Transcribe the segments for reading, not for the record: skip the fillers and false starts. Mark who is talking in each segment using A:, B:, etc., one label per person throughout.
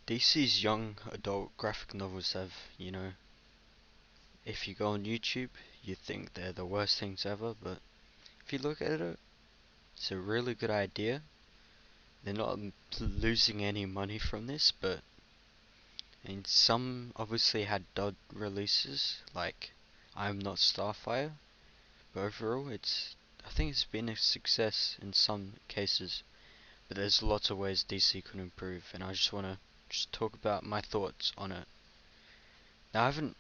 A: DC's young adult graphic novels have, if you go on YouTube, you think they're the worst things ever, but if you look at it, it's a really good idea. They're not losing any money from this, but and some obviously had dud releases, like I'm Not Starfire, but overall I think it's been a success in some cases, but there's lots of ways DC could improve, and I just want to just talk about my thoughts on it. Now, I haven't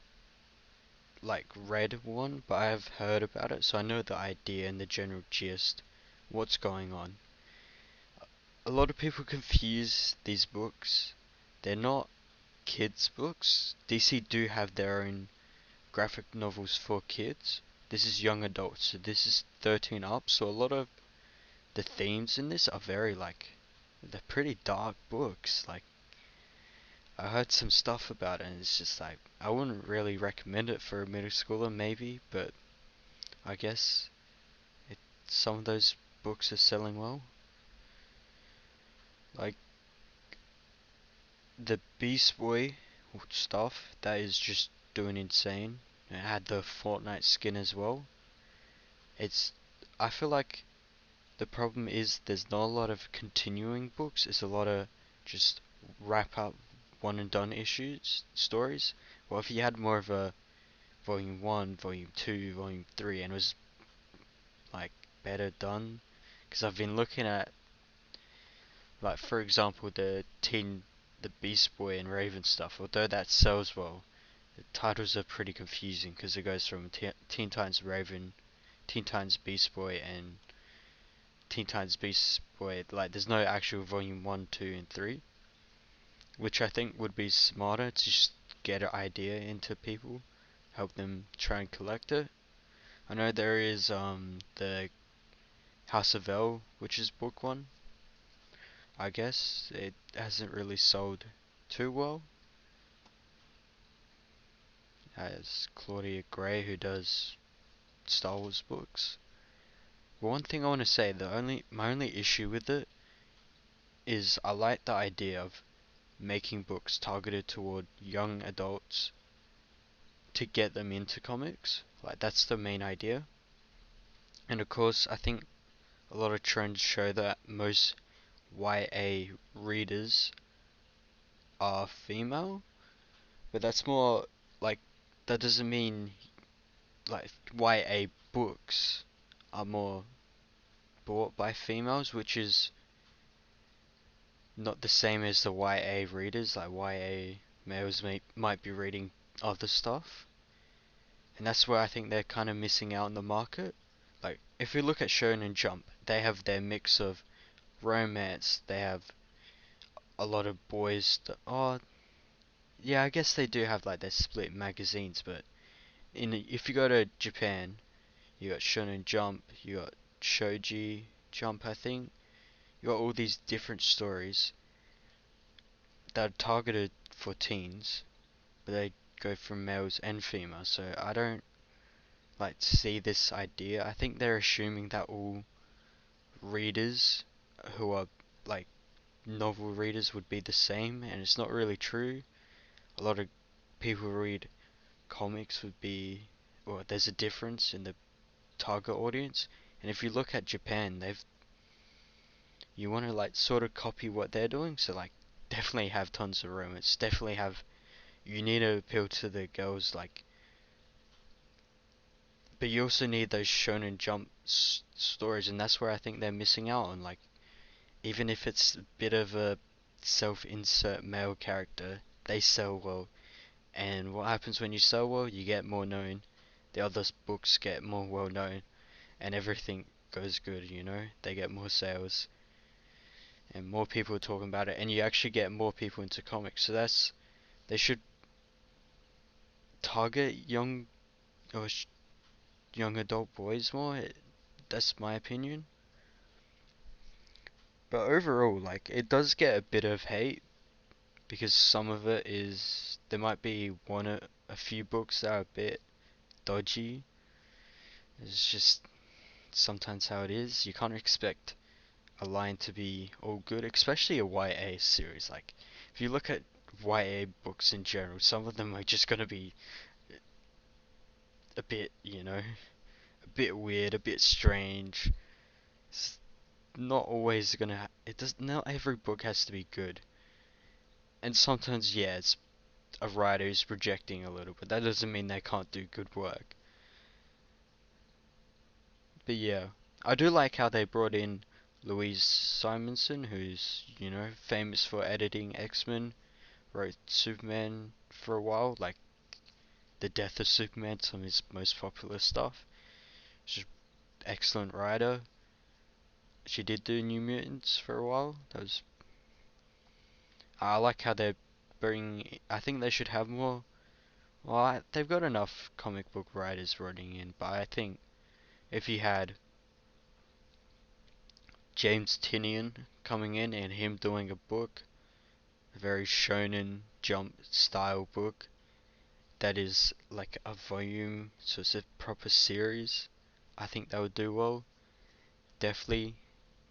A: read one, but I have heard about it, so I know the idea and the general gist, what's going on. A lot of people confuse these books. They're not kids' books. DC do have their own graphic novels for kids. This is young adults, so this is 13 up, so a lot of the themes in this are they're pretty dark books. Like, I heard some stuff about it, and it's just like, I wouldn't really recommend it for a middle schooler, maybe, but I guess some of those books are selling well. Like, the Beast Boy stuff, that is just doing insane. It had the Fortnite skin as well. It's, I feel like the problem is there's not a lot of continuing books. It's a lot of just wrap up one and done stories. Well, if you had more of a volume 1, volume 2, volume 3, and it was like better done, because I've been looking at, like, for example, the Beast Boy and Raven stuff. Although that sells well, the titles are pretty confusing because it goes from Teen Titans Raven, Teen Titans Beast Boy, and Teen Titans Beast Boy. Like, there's no actual volume 1, 2, and 3, which I think would be smarter to just get an idea into people, help them try and collect it. I know there is the House of L, which is book 1. I guess it hasn't really sold too well, as Claudia Gray, who does Star Wars books. But one thing I want to say, my only issue with it is I like the idea of making books targeted toward young adults to get them into comics. Like, that's the main idea. And of course, I think a lot of trends show that most YA readers are female, but that's more like, that doesn't mean like YA books are more bought by females, which is not the same as the YA readers. Like, YA males might be reading other stuff, and that's where I think they're kind of missing out on the market. Like, if we look at Shonen Jump, they have their mix of romance. They have a lot of boys that, oh yeah, I guess they do have like their split magazines, but if you go to Japan, you got Shonen Jump, you got Shoji Jump, I think. You got all these different stories that are targeted for teens, but they go from males and females. So I don't like see this idea. I think they're assuming that all readers who are like novel readers would be the same, and it's not really true. A lot of people who read comics would be, well, there's a difference in the target audience. And if you look at Japan, you want to like sort of copy what they're doing. So like, definitely have tons of romance. Definitely have, you need to appeal to the girls, like, but you also need those Shonen Jump stories, and that's where I think they're missing out on. Like, even if it's a bit of a self-insert male character, they sell well. And what happens when you sell well? You get more known. The other books get more well known, and everything goes good. They get more sales, and more people are talking about it, and you actually get more people into comics. So they should target or young adult boys more. That's my opinion. But overall, like, it does get a bit of hate because some of it is, there might be a few books that are a bit dodgy. It's just sometimes how it is. You can't expect aligned to be all good, especially a YA series. Like, if you look at YA books in general, some of them are just gonna be a bit, a bit weird, a bit strange. It's not always gonna. It does. Not every book has to be good, and sometimes, yeah, it's a writer who's projecting a little, but that doesn't mean they can't do good work. But yeah, I do like how they brought in Louise Simonson, who's, famous for editing X-Men, wrote Superman for a while, like The Death of Superman, some of his most popular stuff. She's an excellent writer. She did do New Mutants for a while. I like how they bring. I think they should have more. Well, they've got enough comic book writers running in, but I think if you had James Tynion coming in and him doing a book, a very shonen jump style book that is like a volume, so it's a proper series, I think that would do well. Definitely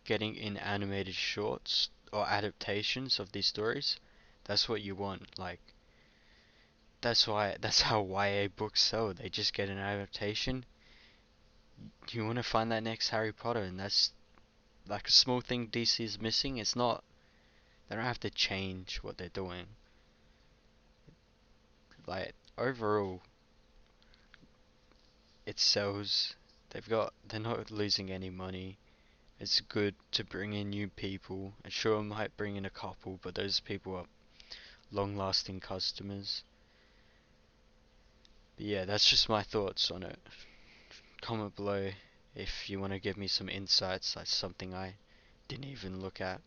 A: getting in animated shorts or adaptations of these stories. That's what you want. Like, that's how YA books sell. They just get an adaptation. You want to find that next Harry Potter, and that's like a small thing DC is missing. It's not, they don't have to change what they're doing. Like, overall, it sells. They're not losing any money. It's good to bring in new people. And sure, it might bring in a couple, but those people are long-lasting customers. But yeah, that's just my thoughts on it. Comment below if you want to give me some insights. That's something I didn't even look at.